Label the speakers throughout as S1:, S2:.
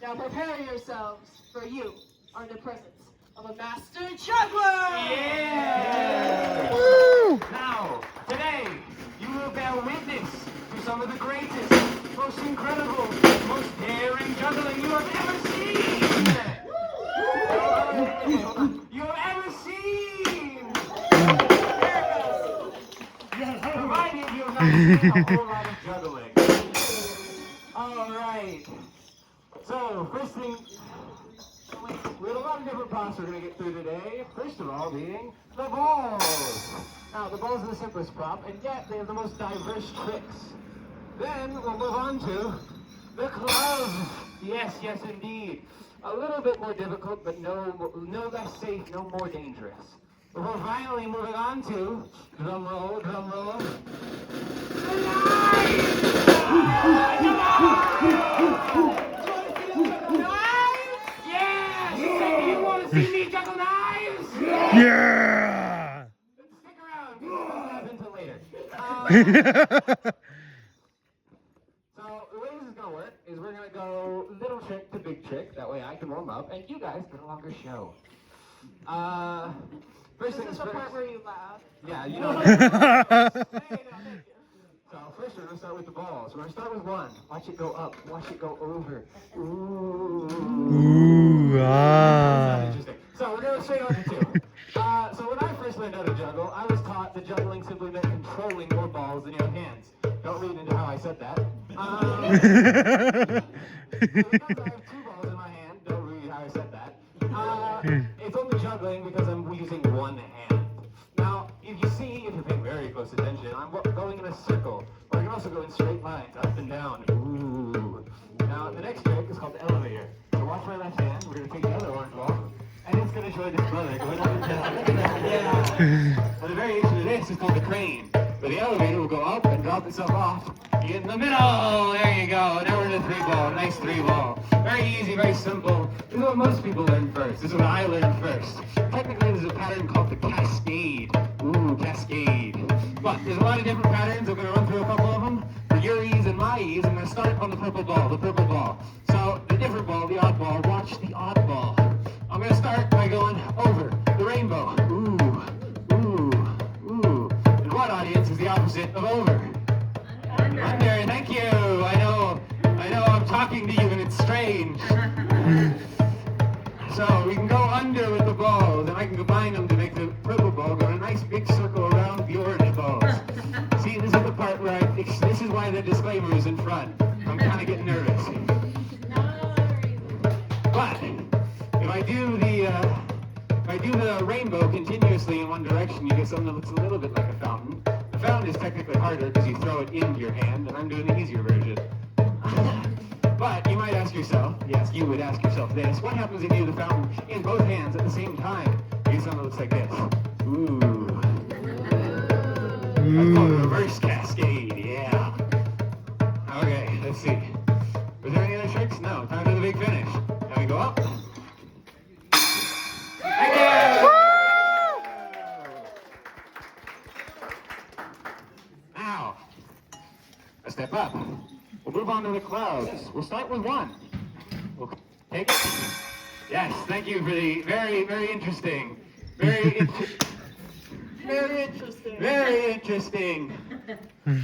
S1: Now prepare yourselves, for you are in the presence of a master juggler!
S2: Yeah! Woo! Now, today, you will bear witness to some of the greatest, most incredible, most daring juggling you have ever seen! You have ever seen! Provided you have not seen a whole lot of juggling. Alright. So, first thing, we have a lot of different props we're going to get through today. First of all being the balls. Now, the balls are the simplest prop, and yet they have the most diverse tricks. Then we'll move on to the clubs. Yes, yes indeed. A little bit more difficult, but no less safe, no more dangerous. Before finally moving on to, drum roll, the knife! Yes! You want to see me juggle knives?
S3: Yeah!
S2: Stick around, because it doesn't happen until later. So, the way this is going to work is we're going to go little trick to big trick. That way I can warm up, and you guys get a longer show. First
S1: This
S2: things
S1: is the
S2: first.
S1: part where you laugh.
S2: Yeah, you know.
S1: Hey, no, thank you.
S2: So first we're going to start with the balls. We're going to start with one. Watch it go up. Watch it go over. Ooh.
S3: Ooh,
S2: That's interesting. So we're going straight on to two. So when I first learned how to juggle, I was taught that juggling simply meant controlling more balls in your hands. Don't read into how I said that. Because I have two balls in my hand, don't read how I said that. It's only juggling because I'm using one hand. Now, if you see, if you pay very close attention, I'm going in a circle. Or I can also go in straight lines, up and down. Ooh. Now, the next trick is called the elevator. So watch my left hand. We're going to take the other orange ball, and it's going to show this brother going up and down. Yeah. Well, the variation of this is called the crane. But the elevator will go up and drop itself off in the middle. There you go. Now we're in a three ball. Nice three ball. Very easy, very simple. This is what most people learn first. This is what I learned first. Technically, there's a pattern called the cascade. Ooh, cascade. But there's a lot of different patterns. I'm going to run through a couple of them. For your ease and my ease, I'm going to start on the purple ball. The purple ball. So the different ball, the odd ball. Watch the odd ball. I'm going to start by going over the rainbow. Ooh, ooh, ooh. And what, audience, is the opposite of over? Under, thank you. I know I'm talking to you and it's strange. So we can go under with the balls, and I can combine them to make the purple ball go in a nice big circle around the orange balls. See, this is the part where this is why the disclaimer is in front. I'm kind of getting nervous. But if I do the rainbow continuously in one direction, you get something that looks a little bit like a fountain. The fountain is technically harder because you throw it into your hand, and I'm doing the easier version. But you might ask yourself, yes, you would ask yourself this, what happens if you do the fountain in both hands at the same time? You get something that looks like this. Ooh. That's called a reverse cascade, yeah. Okay, let's see. Was there any other tricks? No, time for the big finish. Now we go up. Thank you! Now, a step up. We'll move on to the clouds. We'll start with one. We'll take it. Yes, thank you for the very, very interesting. Very interesting. Very interesting.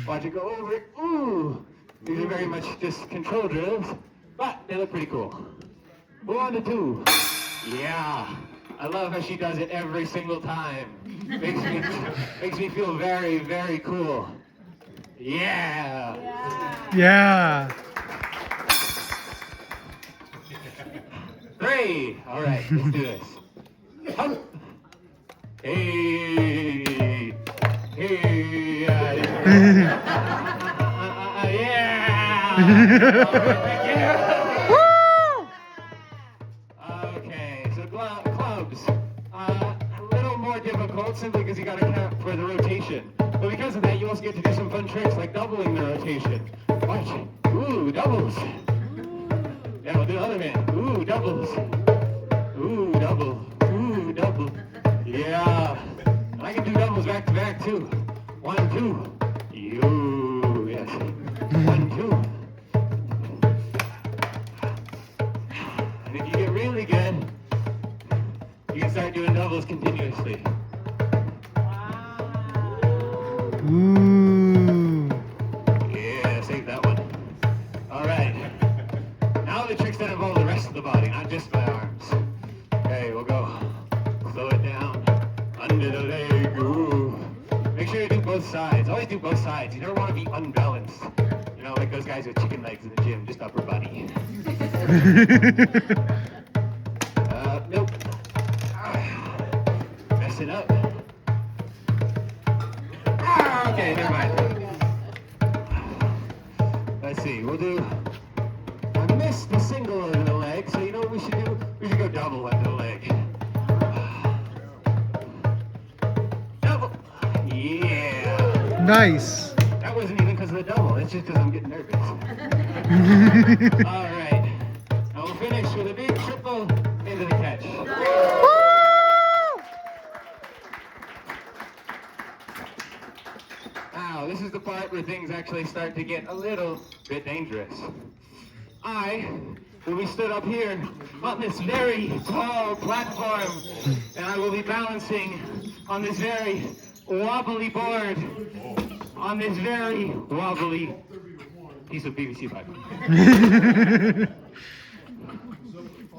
S2: Watch it go over. Ooh. These are very much just control drills, but they look pretty cool. Move on to two. Yeah. I love how she does it every single time. Makes me feel very, very cool. Yeah.
S3: Yeah.
S2: Three. All right, let's do this. Hum. Hey. Hey. Yeah. All right, thank you. Okay, so clubs. A little more difficult simply because you got to count for the rotation. But because of that, you also get to do some fun tricks like doubling the rotation. Watch. Ooh, doubles. Yeah, we'll do the other man. Ooh, doubles. Ooh, double. Ooh, double. Yeah. And I can do doubles back to back too. 1, 2. You, yes. 1, 2. really good, you can start doing doubles continuously.
S3: Ooh.
S2: Yeah, save that one. All right. Now the tricks that involve the rest of the body, not just my arms. Okay, we'll go. Slow it down. Under the leg. Ooh. Make sure you do both sides. Always do both sides. You never want to be unbalanced. You know, like those guys with chicken legs in the gym, just upper body. Nope. Mess it up. Okay, never mind. Let's see, we'll do, I missed the single under the leg, so you know what we should do? We should go double under the leg. Double! Yeah!
S3: Nice.
S2: That wasn't even because of the double, it's just because I'm getting nervous. Alright, now we'll finish with a big triple into the catch. Now, this is the part where things actually start to get a little bit dangerous. I will be stood up here on this very tall platform, and I will be balancing on this very wobbly board, on this very wobbly piece of PVC pipe.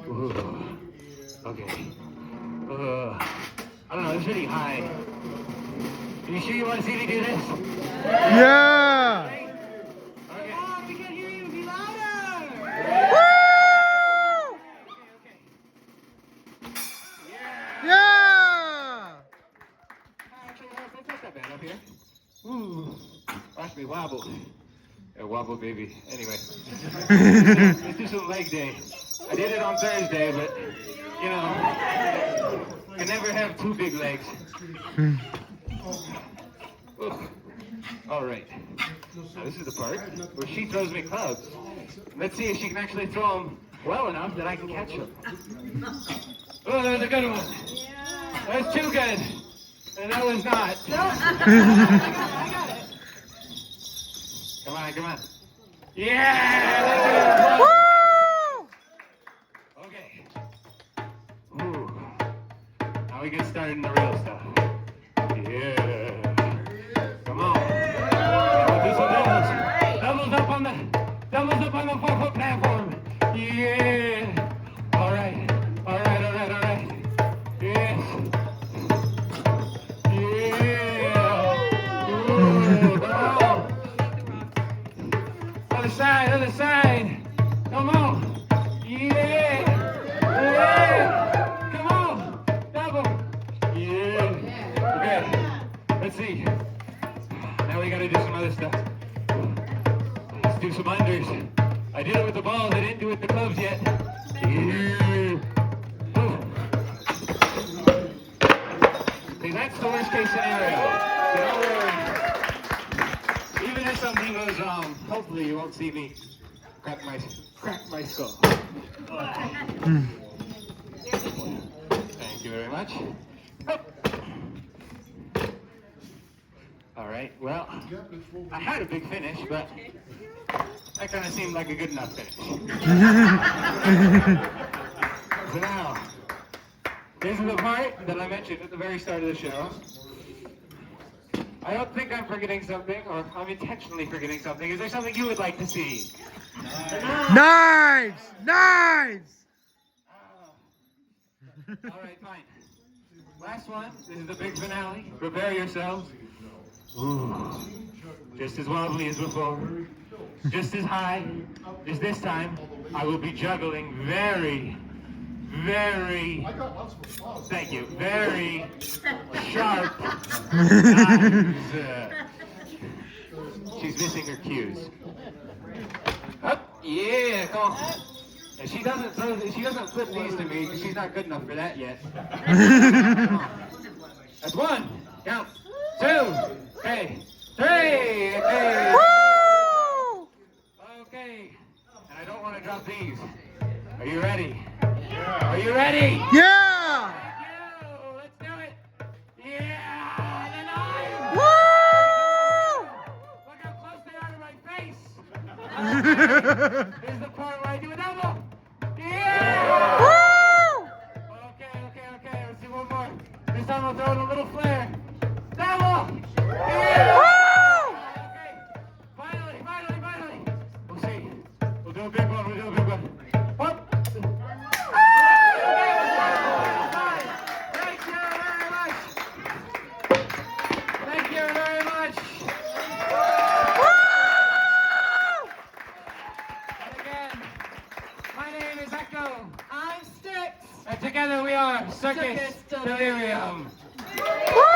S2: Ooh. Okay. I don't know, it's really high. Are you sure you want to see me do this?
S3: Yeah.
S2: Okay.
S1: Come on, we can hear you. Be louder.
S3: Woo!
S2: Okay.
S3: Yeah.
S2: Actually, it's not that bad up here. Ooh. Watch me wobble. Yeah, wobble, baby. Anyway. Let's do some leg day. I did it on Thursday, but, you know, you can never have two big legs. All right. Now this is the part where she throws me clubs. Let's see if she can actually throw them well enough that I can catch them. Oh, that was a good one. That was too good. And that was not.
S1: I got it.
S2: Come on. Yeah!
S3: Woo!
S2: Okay. Ooh. Now we get started in the real stuff. Yeah. Come on. We'll do some doubles. Doubles up on the 4-foot platform. Yeah. All right. Yes. Yeah. Ooh, come on. Other side. Come on. Yeah. Come on. Double. Yeah. Okay. Let's see. Now we gotta do some other stuff. Let's do some unders. I did it with the balls. I didn't do it with the clubs yet. Yeah. See, that's the worst case scenario. Don't worry. Even if something goes wrong, hopefully you won't see me crack my skull. Thank you very much. All right, well, I had a big finish, but that kind of seemed like a good enough finish. So now, this is the part that I mentioned at the very start of the show. I don't think I'm forgetting something, or I'm intentionally forgetting something. Is there something you would like to see?
S3: Nice.
S2: All right, fine. Last one. This is the big finale. Prepare yourselves. Ooh. Just as wobbly as before. Just as high. Just this time, I will be juggling very, thank you, very sharp knives. She's missing her cues. Up, yeah, come on. And she doesn't flip these to me because she's not good enough for that yet. Come on. That's one. Count. 2. Okay. 3. Okay.
S3: Woo!
S2: Okay. And I don't want to drop these. Are you ready? Are you ready?
S3: Yeah.
S2: Thank you. Let's do it. Yeah. And then
S3: Woo!
S2: look how close they are to my face. Here's the part where I do a double. Yeah.
S3: Woo!
S2: do a big one. We'll do a big one. What? Thank you very much. Thank you very much. And again, my name is Echo.
S1: I'm Sticks.
S2: And together we are Circus
S1: Circus
S2: Delirium.
S3: Woo!